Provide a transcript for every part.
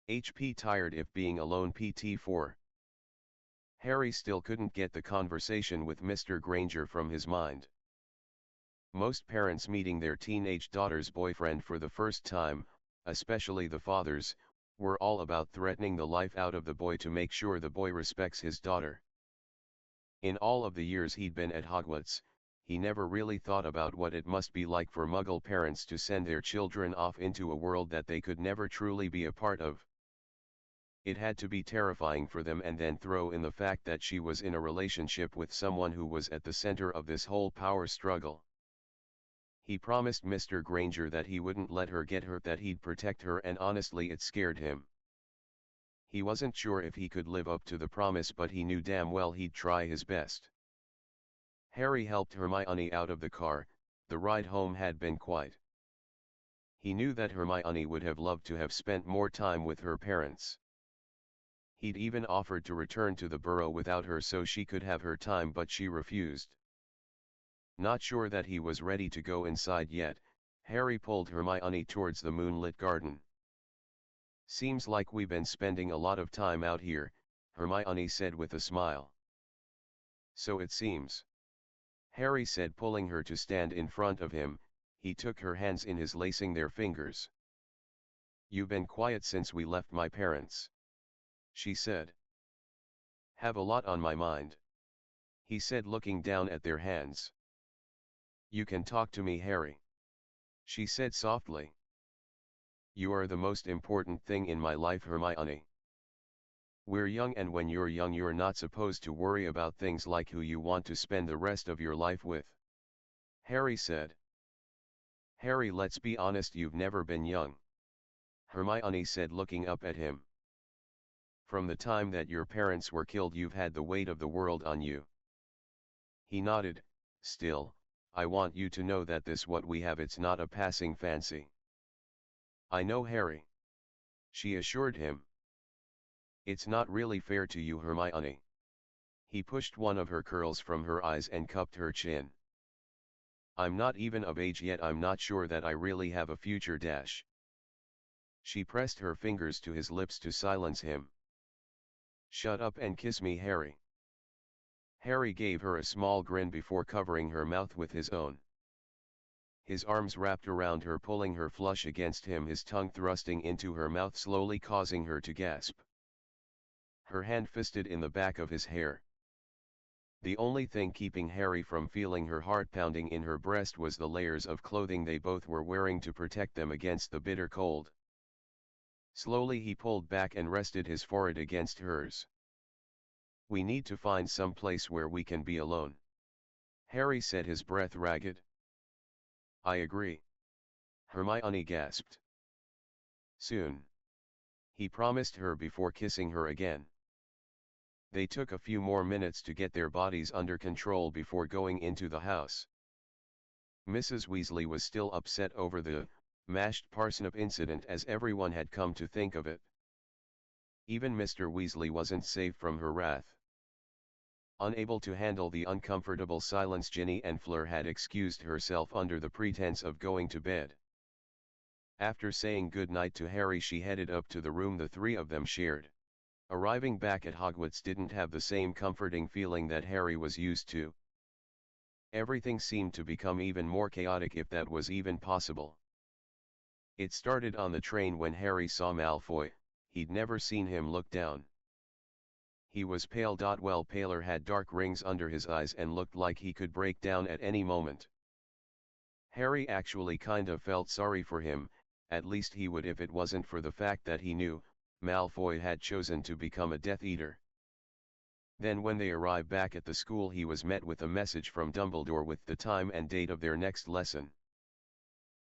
HP tired if being alone PT4. Harry still couldn't get the conversation with Mr. Granger from his mind. Most parents meeting their teenage daughter's boyfriend for the first time, especially the fathers, were all about threatening the life out of the boy to make sure the boy respects his daughter. In all of the years he'd been at Hogwarts, he never really thought about what it must be like for Muggle parents to send their children off into a world that they could never truly be a part of. It had to be terrifying for them, and then throw in the fact that she was in a relationship with someone who was at the center of this whole power struggle. He promised Mr. Granger that he wouldn't let her get hurt, that he'd protect her, and honestly it scared him. He wasn't sure if he could live up to the promise, but he knew damn well he'd try his best. Harry helped Hermione out of the car. The ride home had been quiet. He knew that Hermione would have loved to have spent more time with her parents. He'd even offered to return to the Burrow without her so she could have her time, but she refused. Not sure that he was ready to go inside yet, Harry pulled Hermione towards the moonlit garden. "Seems like we've been spending a lot of time out here," Hermione said with a smile. "So it seems," Harry said, pulling her to stand in front of him. He took her hands in his, lacing their fingers. "You've been quiet since we left my parents," she said. "Have a lot on my mind," he said, looking down at their hands. "You can talk to me, Harry," she said softly. "You are the most important thing in my life, Hermione. We're young, and when you're young you're not supposed to worry about things like who you want to spend the rest of your life with," Harry said. "Harry, let's be honest, you've never been young," Hermione said, looking up at him. "From the time that your parents were killed you've had the weight of the world on you." He nodded. "Still, I want you to know that this what we have, it's not a passing fancy." "I know, Harry," she assured him. "It's not really fair to you, Hermione." He pushed one of her curls from her eyes and cupped her chin. "I'm not even of age yet. I'm not sure that I really have a future dash." She pressed her fingers to his lips to silence him. "Shut up and kiss me, Harry." Harry gave her a small grin before covering her mouth with his own. His arms wrapped around her, pulling her flush against him, his tongue thrusting into her mouth, slowly causing her to gasp. Her hand fisted in the back of his hair. The only thing keeping Harry from feeling her heart pounding in her breast was the layers of clothing they both were wearing to protect them against the bitter cold. Slowly he pulled back and rested his forehead against hers. "We need to find some place where we can be alone," Harry said, his breath ragged. "I agree," Hermione gasped. "Soon," he promised her before kissing her again. They took a few more minutes to get their bodies under control before going into the house. Mrs. Weasley was still upset over the mashed parsnip incident, as everyone had come to think of it. Even Mr. Weasley wasn't safe from her wrath. Unable to handle the uncomfortable silence, Ginny and Fleur had excused herself under the pretense of going to bed. After saying good night to Harry, she headed up to the room the three of them shared. Arriving back at Hogwarts didn't have the same comforting feeling that Harry was used to. Everything seemed to become even more chaotic, if that was even possible. It started on the train when Harry saw Malfoy. He'd never seen him look down. He was pale, well paler, had dark rings under his eyes, and looked like he could break down at any moment. Harry actually kind of felt sorry for him, at least he would if it wasn't for the fact that he knew Malfoy had chosen to become a Death Eater. Then when they arrived back at the school, he was met with a message from Dumbledore with the time and date of their next lesson.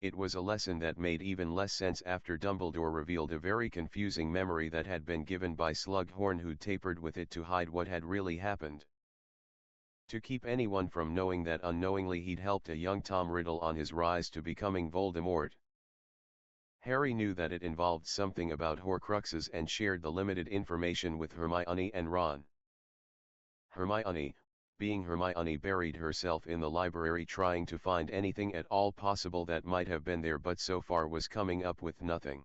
It was a lesson that made even less sense after Dumbledore revealed a very confusing memory that had been given by Slughorn, who'd tapered with it to hide what had really happened. To keep anyone from knowing that unknowingly he'd helped a young Tom Riddle on his rise to becoming Voldemort. Harry knew that it involved something about Horcruxes and shared the limited information with Hermione and Ron. Hermione, being Hermione, buried herself in the library trying to find anything at all possible that might have been there, but so far was coming up with nothing.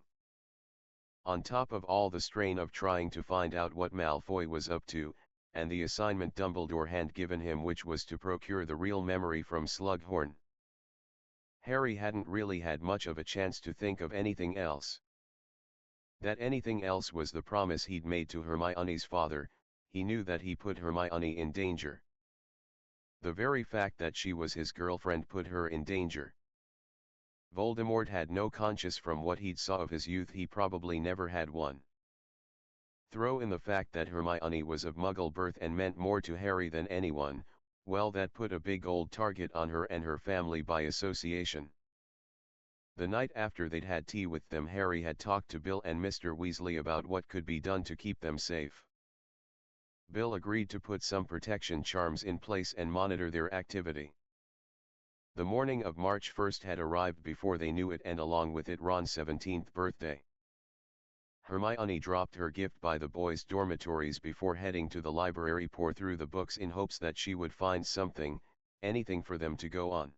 On top of all the strain of trying to find out what Malfoy was up to, and the assignment Dumbledore had given him, which was to procure the real memory from Slughorn, Harry hadn't really had much of a chance to think of anything else. That anything else was the promise he'd made to Hermione's father. He knew that he put Hermione in danger. The very fact that she was his girlfriend put her in danger. Voldemort had no conscience. From what he'd saw of his youth, he probably never had one. Throw in the fact that Hermione was of Muggle birth and meant more to Harry than anyone, well, that put a big old target on her and her family by association. The night after they'd had tea with them, Harry had talked to Bill and Mr. Weasley about what could be done to keep them safe. Bill agreed to put some protection charms in place and monitor their activity. The morning of March 1st had arrived before they knew it, and along with it Ron's 17th birthday. Hermione dropped her gift by the boys' dormitories before heading to the library, pour through the books in hopes that she would find something, anything for them to go on.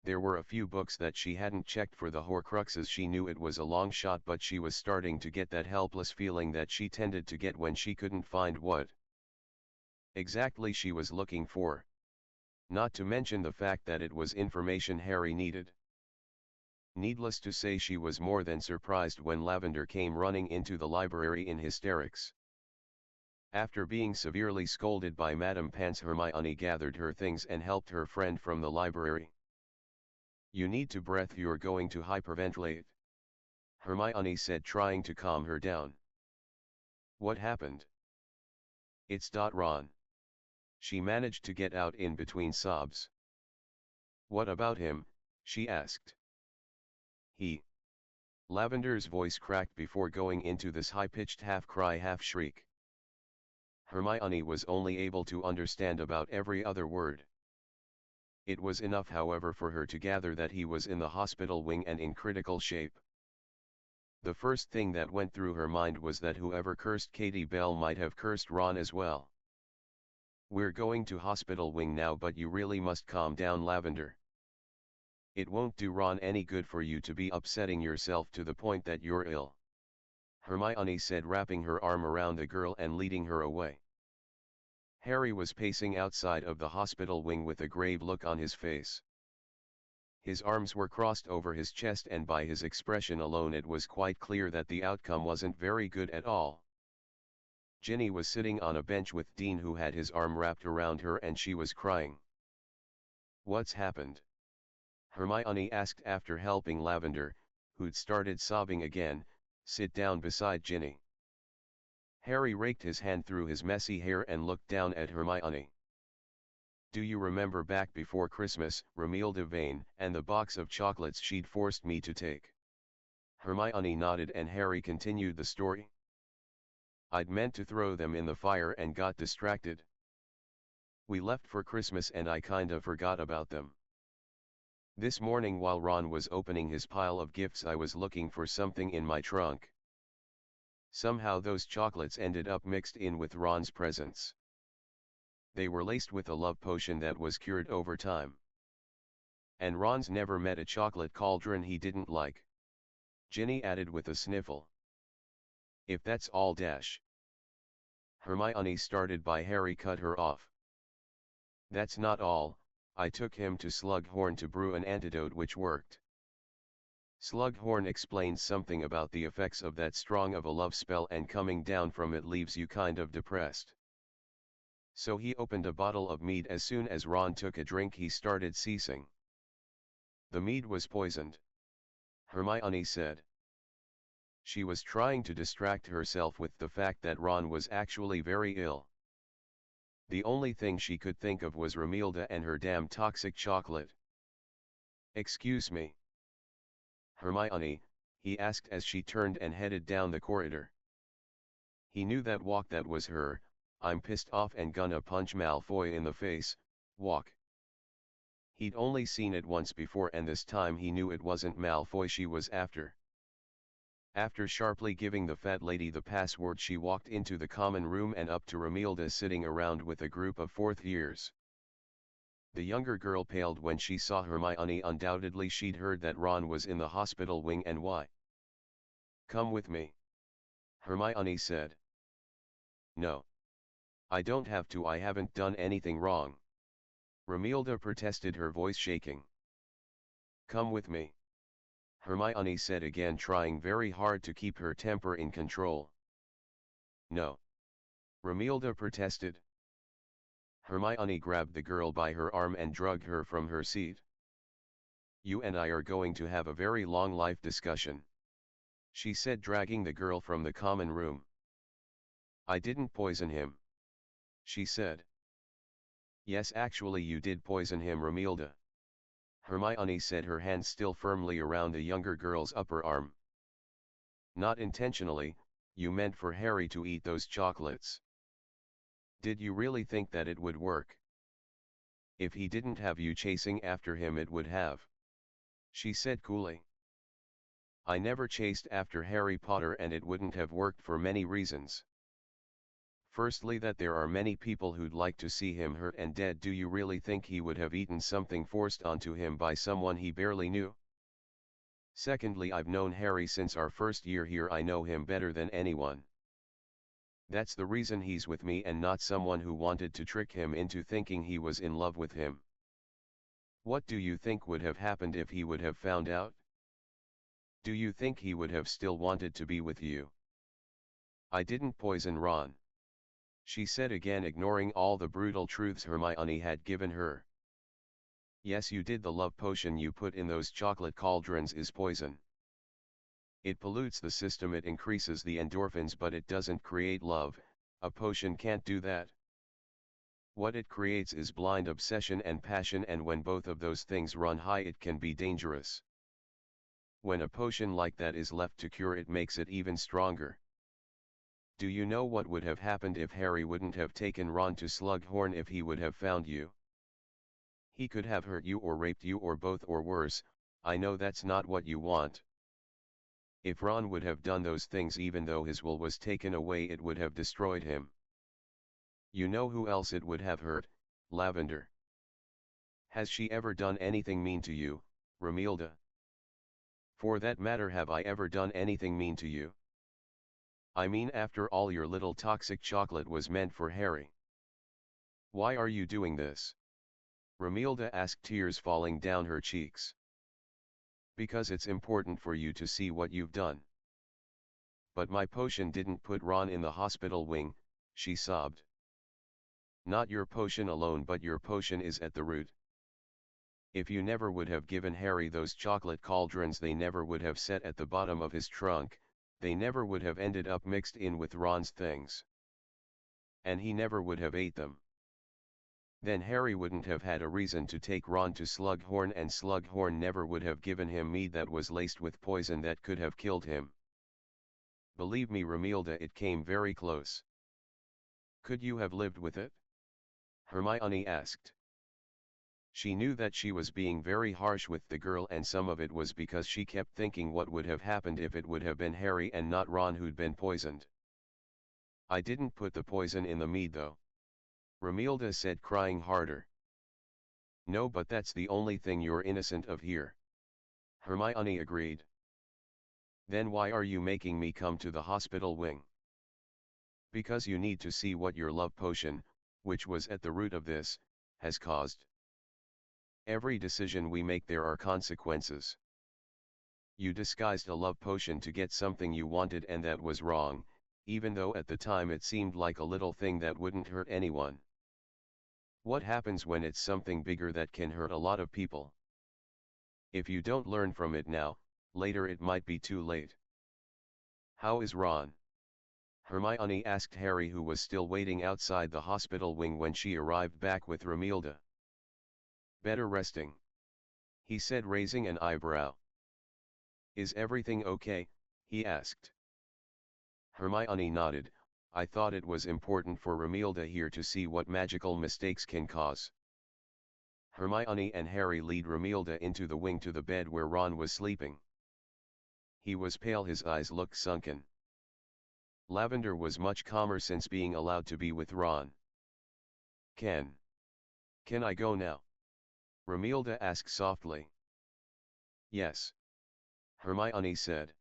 There were a few books that she hadn't checked for the Horcruxes. She knew it was a long shot, but she was starting to get that helpless feeling that she tended to get when she couldn't find what exactly she was looking for. Not to mention the fact that it was information Harry needed. Needless to say, she was more than surprised when Lavender came running into the library in hysterics. After being severely scolded by Madame Pants, Hermione gathered her things and helped her friend from the library. "You need to breathe, you're going to hyperventilate," Hermione said, trying to calm her down. "What happened?" "It's Ron." She managed to get out in between sobs. "What about him?" she asked. "He..." Lavender's voice cracked before going into this high-pitched half-cry, half-shriek. Hermione was only able to understand about every other word. It was enough, however, for her to gather that he was in the hospital wing and in critical shape. The first thing that went through her mind was that whoever cursed Katie Bell might have cursed Ron as well. "We're going to hospital wing now, but you really must calm down, Lavender. It won't do Ron any good for you to be upsetting yourself to the point that you're ill," Hermione said, wrapping her arm around the girl and leading her away. Harry was pacing outside of the hospital wing with a grave look on his face. His arms were crossed over his chest, and by his expression alone it was quite clear that the outcome wasn't very good at all. Ginny was sitting on a bench with Dean, who had his arm wrapped around her, and she was crying. "What's happened?" Hermione asked after helping Lavender, who'd started sobbing again, sit down beside Ginny. Harry raked his hand through his messy hair and looked down at Hermione. "Do you remember back before Christmas, Romilda Vane, and the box of chocolates she'd forced me to take?" Hermione nodded, and Harry continued the story. "I'd meant to throw them in the fire and got distracted. We left for Christmas and I kinda forgot about them. This morning while Ron was opening his pile of gifts, I was looking for something in my trunk. Somehow those chocolates ended up mixed in with Ron's presents. They were laced with a love potion that was cured over time. And Ron's never met a chocolate cauldron he didn't like," Ginny added with a sniffle. "If that's all dash..." Hermione started, by Harry cut her off. "That's not all. I took him to Slughorn to brew an antidote which worked. Slughorn explains something about the effects of that strong of a love spell, and coming down from it leaves you kind of depressed. So he opened a bottle of mead. As soon as Ron took a drink he started ceasing. The mead was poisoned," Hermione said. She was trying to distract herself with the fact that Ron was actually very ill. The only thing she could think of was Romilda and her damn toxic chocolate. "Excuse me, Hermione," he asked as she turned and headed down the corridor. He knew that walk. That was her "I'm pissed off and gonna punch Malfoy in the face" walk. He'd only seen it once before, and this time he knew it wasn't Malfoy she was after. After sharply giving the fat lady the password, she walked into the common room and up to Romilda sitting around with a group of fourth years. The younger girl paled when she saw Hermione. Undoubtedly she'd heard that Ron was in the hospital wing, and why. Come with me, Hermione said. No. I don't have to, I haven't done anything wrong. Romilda protested, her voice shaking. Come with me, Hermione said again, trying very hard to keep her temper in control. No. Romilda protested. Hermione grabbed the girl by her arm and dragged her from her seat. You and I are going to have a very long life discussion, she said, dragging the girl from the common room. I didn't poison him, she said. Yes, actually you did poison him, Romilda, Hermione said, her hand still firmly around the younger girl's upper arm. Not intentionally, you meant for Harry to eat those chocolates. Did you really think that it would work? If he didn't have you chasing after him, it would have, she said coolly. I never chased after Harry Potter, and it wouldn't have worked for many reasons. Firstly, that there are many people who'd like to see him hurt and dead. Do you really think he would have eaten something forced onto him by someone he barely knew? Secondly, I've known Harry since our first year here. I know him better than anyone. That's the reason he's with me, and not someone who wanted to trick him into thinking he was in love with him. What do you think would have happened if he would have found out? Do you think he would have still wanted to be with you? I didn't poison Ron, she said again, ignoring all the brutal truths Hermione had given her. Yes, you did. The love potion you put in those chocolate cauldrons is poison. It pollutes the system, it increases the endorphins, but it doesn't create love. A potion can't do that. What it creates is blind obsession and passion, and when both of those things run high, it can be dangerous. When a potion like that is left to cure, it makes it even stronger. Do you know what would have happened if Harry wouldn't have taken Ron to Slughorn? If he would have found you, he could have hurt you or raped you or both, or worse. I know that's not what you want. If Ron would have done those things, even though his will was taken away, it would have destroyed him. You know who else it would have hurt? Lavender. Has she ever done anything mean to you, Romilda? For that matter, have I ever done anything mean to you? I mean, after all, your little toxic chocolate was meant for Harry. Why are you doing this? Romilda asked, tears falling down her cheeks. Because it's important for you to see what you've done. But my potion didn't put Ron in the hospital wing, she sobbed. Not your potion alone, but your potion is at the root. If you never would have given Harry those chocolate cauldrons, they never would have sat at the bottom of his trunk, they never would have ended up mixed in with Ron's things. And he never would have ate them. Then Harry wouldn't have had a reason to take Ron to Slughorn, and Slughorn never would have given him mead that was laced with poison that could have killed him. Believe me, Romilda, it came very close. Could you have lived with it? Hermione asked. She knew that she was being very harsh with the girl, and some of it was because she kept thinking what would have happened if it would have been Harry and not Ron who'd been poisoned. I didn't put the poison in the mead though, Romilda said, crying harder. No, but that's the only thing you're innocent of here, Hermione agreed. Then why are you making me come to the hospital wing? Because you need to see what your love potion, which was at the root of this, has caused. Every decision we make, there are consequences. You disguised a love potion to get something you wanted, and that was wrong, even though at the time it seemed like a little thing that wouldn't hurt anyone. What happens when it's something bigger that can hurt a lot of people? If you don't learn from it now, later it might be too late. How is Ron? Hermione asked Harry, who was still waiting outside the hospital wing when she arrived back with Romilda. Better resting, he said, raising an eyebrow. Is everything okay? He asked. Hermione nodded. I thought it was important for Romilda here to see what magical mistakes can cause. Hermione and Harry lead Romilda into the wing to the bed where Ron was sleeping. He was pale, his eyes looked sunken. Lavender was much calmer since being allowed to be with Ron. Can I go now? Romilda asked softly. Yes, Hermione said.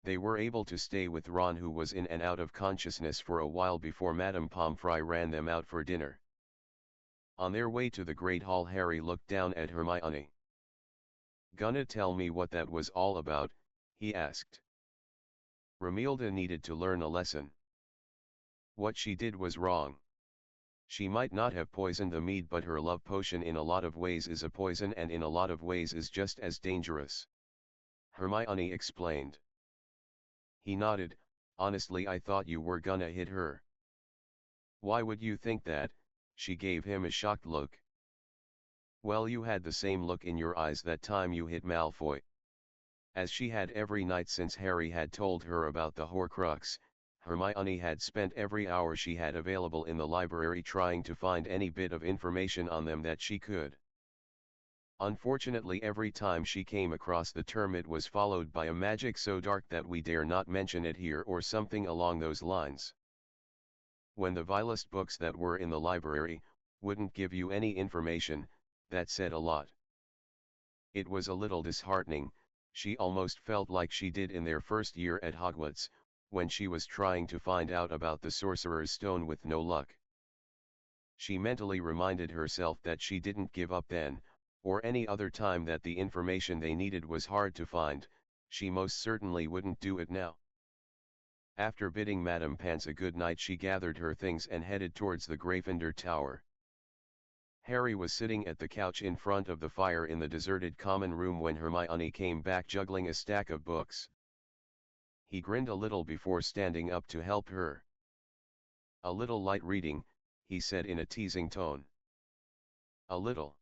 They were able to stay with Ron, who was in and out of consciousness for a while before Madame Pomfrey ran them out for dinner. On their way to the Great Hall, Harry looked down at Hermione. "Gonna tell me what that was all about?" he asked. Romilda needed to learn a lesson. What she did was wrong. She might not have poisoned the mead, but her love potion in a lot of ways is a poison, and in a lot of ways is just as dangerous. Hermione explained. He nodded. "Honestly, I thought you were gonna hit her." "Why would you think that?" She gave him a shocked look. "Well, you had the same look in your eyes that time you hit Malfoy." As she had every night since Harry had told her about the Horcrux, Hermione had spent every hour she had available in the library trying to find any bit of information on them that she could. Unfortunately, every time she came across the term, it was followed by a magic so dark that we dare not mention it here, or something along those lines. When the vilest books that were in the library wouldn't give you any information, that said a lot. It was a little disheartening. She almost felt like she did in their first year at Hogwarts, when she was trying to find out about the Sorcerer's Stone with no luck. She mentally reminded herself that she didn't give up then, or any other time that the information they needed was hard to find. She most certainly wouldn't do it now. After bidding Madame Pants a good night, she gathered her things and headed towards the Gryffindor Tower. Harry was sitting at the couch in front of the fire in the deserted common room when Hermione came back juggling a stack of books. He grinned a little before standing up to help her. "A little light reading," he said in a teasing tone. "A little,"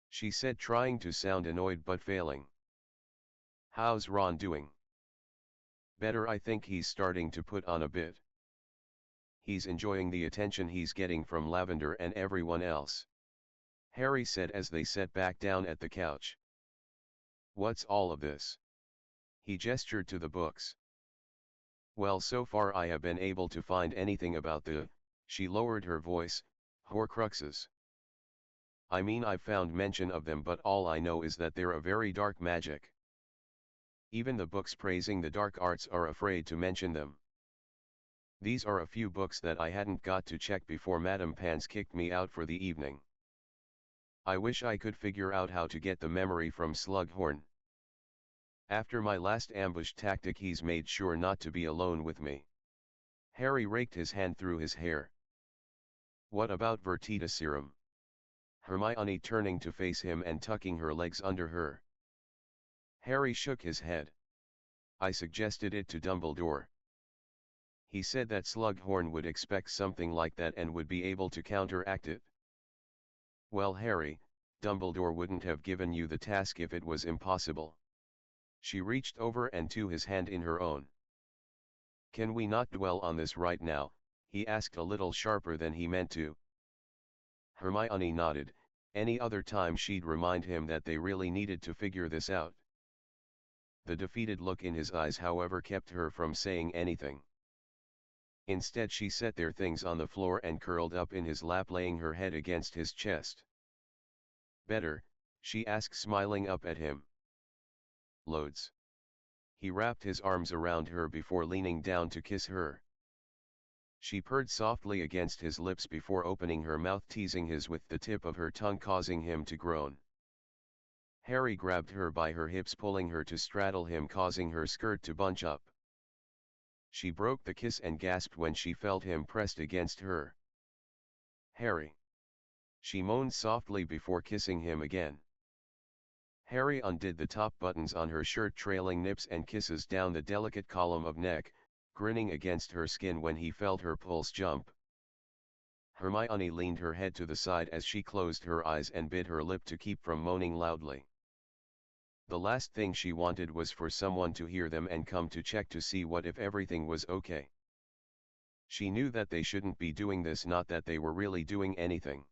she said, trying to sound annoyed but failing. "How's Ron doing?" "Better. I think he's starting to put on a bit. He's enjoying the attention he's getting from Lavender and everyone else," Harry said as they sat back down at the couch. "What's all of this?" He gestured to the books. "Well, so far I have been able to find anything about the," she lowered her voice, "Horcruxes. I mean, I've found mention of them, but all I know is that they're a very dark magic. Even the books praising the dark arts are afraid to mention them. These are a few books that I hadn't got to check before Madame Pants kicked me out for the evening. I wish I could figure out how to get the memory from Slughorn. After my last ambush tactic, he's made sure not to be alone with me." Harry raked his hand through his hair. "What about Veritaserum?" Hermione turning to face him and tucking her legs under her. Harry shook his head. "I suggested it to Dumbledore. He said that Slughorn would expect something like that and would be able to counteract it." "Well, Harry, Dumbledore wouldn't have given you the task if it was impossible." She reached over and took his hand in her own. "Can we not dwell on this right now?" he asked a little sharper than he meant to. Hermione nodded. Any other time she'd remind him that they really needed to figure this out. The defeated look in his eyes, however, kept her from saying anything. Instead, she set their things on the floor and curled up in his lap, laying her head against his chest. "Better?" she asked, smiling up at him. "Loads." He wrapped his arms around her before leaning down to kiss her. She purred softly against his lips before opening her mouth, teasing his with the tip of her tongue, causing him to groan. Harry grabbed her by her hips, pulling her to straddle him, causing her skirt to bunch up. She broke the kiss and gasped when she felt him pressed against her. "Harry!" she moaned softly before kissing him again. Harry undid the top buttons on her shirt, trailing nips and kisses down the delicate column of neck, grinning against her skin when he felt her pulse jump. Hermione leaned her head to the side as she closed her eyes and bit her lip to keep from moaning loudly. The last thing she wanted was for someone to hear them and come to check to see what if everything was okay. She knew that they shouldn't be doing this, not that they were really doing anything.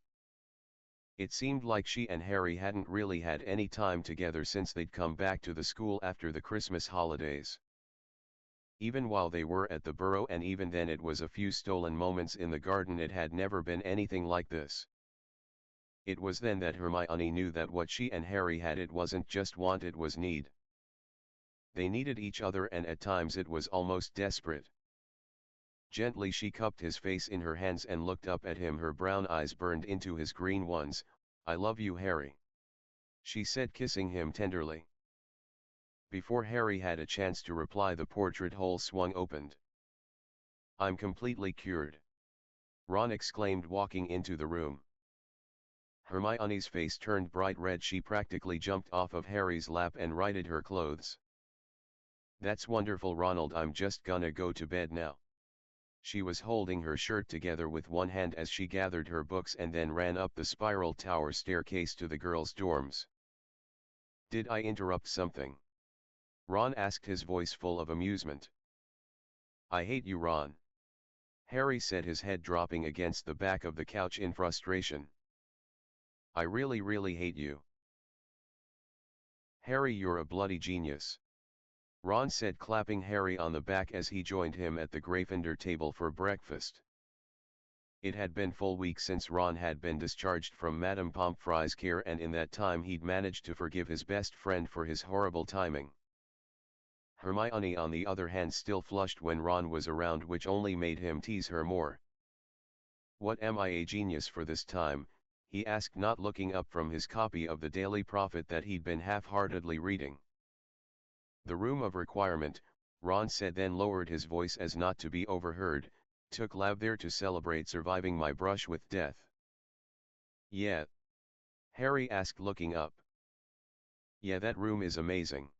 It seemed like she and Harry hadn't really had any time together since they'd come back to the school after the Christmas holidays. Even while they were at the Burrow, and even then it was a few stolen moments in the garden, it had never been anything like this. It was then that Hermione knew that what she and Harry had, it wasn't just want, it was need. They needed each other, and at times it was almost desperate. Gently she cupped his face in her hands and looked up at him. Her brown eyes burned into his green ones. "I love you, Harry," she said, kissing him tenderly. Before Harry had a chance to reply, the portrait hole swung open. "I'm completely cured," Ron exclaimed, walking into the room. Hermione's face turned bright red. She practically jumped off of Harry's lap and righted her clothes. "That's wonderful, Ronald. I'm just gonna go to bed now." She was holding her shirt together with one hand as she gathered her books and then ran up the spiral tower staircase to the girls' dorms. "Did I interrupt something?" Ron asked, his voice full of amusement. "I hate you, Ron," Harry said, his head dropping against the back of the couch in frustration. "I really hate you." "Harry, you're a bloody genius," Ron said, clapping Harry on the back as he joined him at the Gryffindor table for breakfast. It had been full week since Ron had been discharged from Madame Pomfrey's care, and in that time he'd managed to forgive his best friend for his horrible timing. Hermione, on the other hand, still flushed when Ron was around, which only made him tease her more. "What am I a genius for this time?" he asked, not looking up from his copy of the Daily Prophet that he'd been half-heartedly reading. "The Room of Requirement," Ron said, then lowered his voice as not to be overheard. "Took lab there to celebrate surviving my brush with death." "Yeah?" Harry asked, looking up. "Yeah, that room is amazing.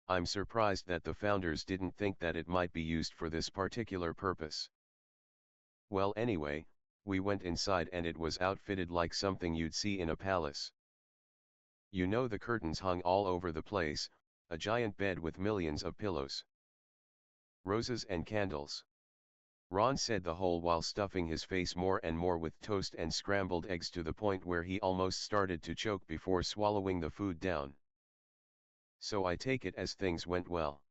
I'm surprised that the founders didn't think that it might be used for this particular purpose. Well, anyway, we went inside and it was outfitted like something you'd see in a palace. You know, the curtains hung all over the place, a giant bed with millions of pillows. Roses and candles," Ron said, the whole while stuffing his face more and more with toast and scrambled eggs to the point where he almost started to choke before swallowing the food down. "So I take it as things went well?"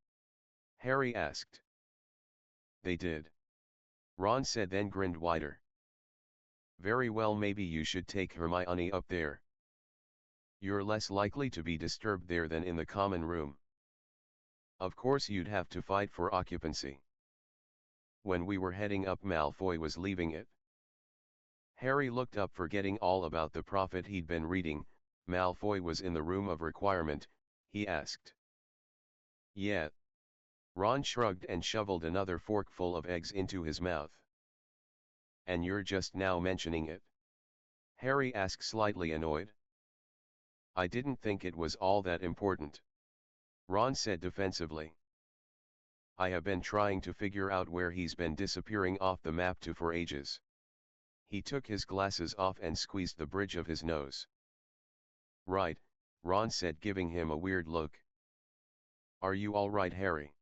Harry asked. "They did," Ron said, then grinned wider. "Very well, maybe you should take Hermione up there. You're less likely to be disturbed there than in the common room. Of course you'd have to fight for occupancy." When we were heading up, Malfoy was leaving it. Harry looked up, forgetting all about the prophet he'd been reading. "Malfoy was in the Room of Requirement?" he asked. "Yeah." Ron shrugged and shoveled another forkful of eggs into his mouth. "And you're just now mentioning it?" Harry asked, slightly annoyed. "I didn't think it was all that important," Ron said defensively. "I have been trying to figure out where he's been disappearing off the map to for ages." He took his glasses off and squeezed the bridge of his nose. "Right," Ron said, giving him a weird look. "Are you all right, Harry?"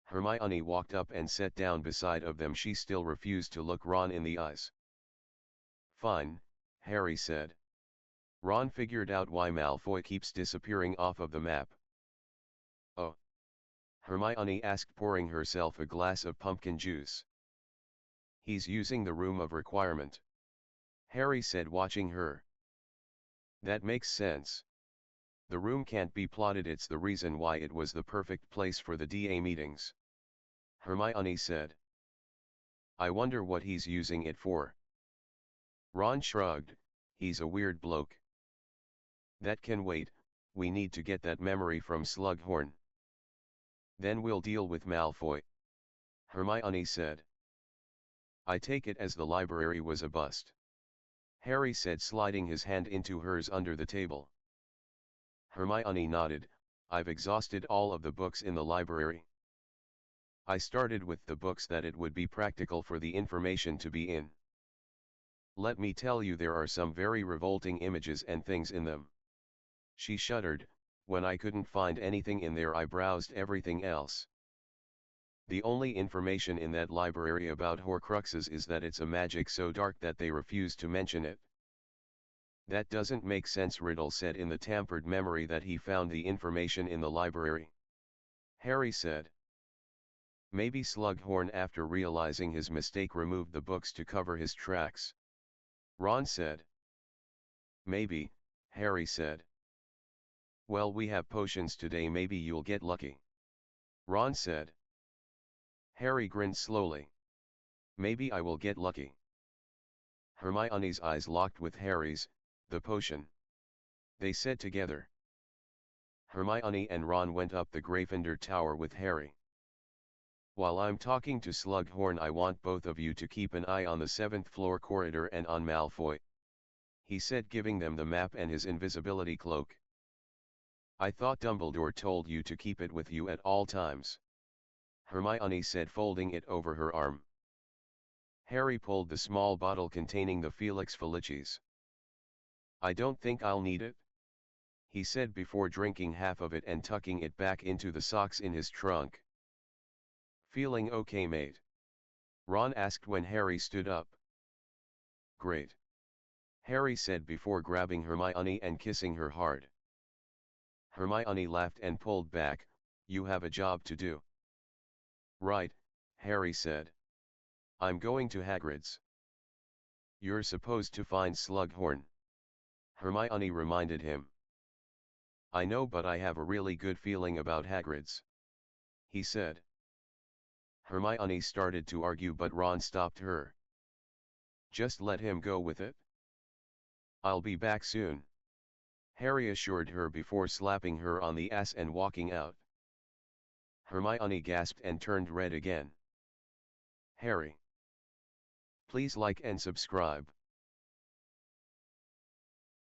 Hermione walked up and sat down beside of them. She still refused to look Ron in the eyes. "Fine," Harry said. "Ron figured out why Malfoy keeps disappearing off of the map." "Oh?" Hermione asked, pouring herself a glass of pumpkin juice. "He's using the Room of Requirement," Harry said, watching her. "That makes sense. The room can't be plotted. It's the reason why it was the perfect place for the DA meetings," Hermione said. "I wonder what he's using it for." Ron shrugged. "He's a weird bloke." "That can wait. We need to get that memory from Slughorn. Then we'll deal with Malfoy," Hermione said. "I take it as the library was a bust," Harry said, sliding his hand into hers under the table. Hermione nodded. "I've exhausted all of the books in the library. I started with the books that it would be practical for the information to be in. Let me tell you, there are some very revolting images and things in them." She shuddered. "When I couldn't find anything in there, I browsed everything else. The only information in that library about Horcruxes is that it's a magic so dark that they refuse to mention it." "That doesn't make sense," Riddle said, "in the tampered memory that he found the information in the library." Harry said. "Maybe Slughorn, after realizing his mistake, removed the books to cover his tracks," Ron said. "Maybe," Harry said. "Well, we have potions today, maybe you'll get lucky." Ron said. Harry grinned slowly. Maybe I will get lucky. Hermione's eyes locked with Harry's, the potion. They said together. Hermione and Ron went up the Gryffindor Tower with Harry. While I'm talking to Slughorn, I want both of you to keep an eye on the 7th floor corridor and on Malfoy, he said, giving them the map and his invisibility cloak. I thought Dumbledore told you to keep it with you at all times, Hermione said, folding it over her arm. Harry pulled the small bottle containing the Felix Felicis. I don't think I'll need it, he said before drinking half of it and tucking it back into the socks in his trunk. Feeling okay, mate? Ron asked when Harry stood up. Great, Harry said before grabbing Hermione and kissing her hard. Hermione laughed and pulled back. You have a job to do. Right, Harry said. I'm going to Hagrid's. You're supposed to find Slughorn, Hermione reminded him. I know, but I have a really good feeling about Hagrid's, he said. Hermione started to argue, but Ron stopped her. Just let him go with it. I'll be back soon, Harry assured her before slapping her on the ass and walking out. Hermione gasped and turned red again. Harry, please like and subscribe.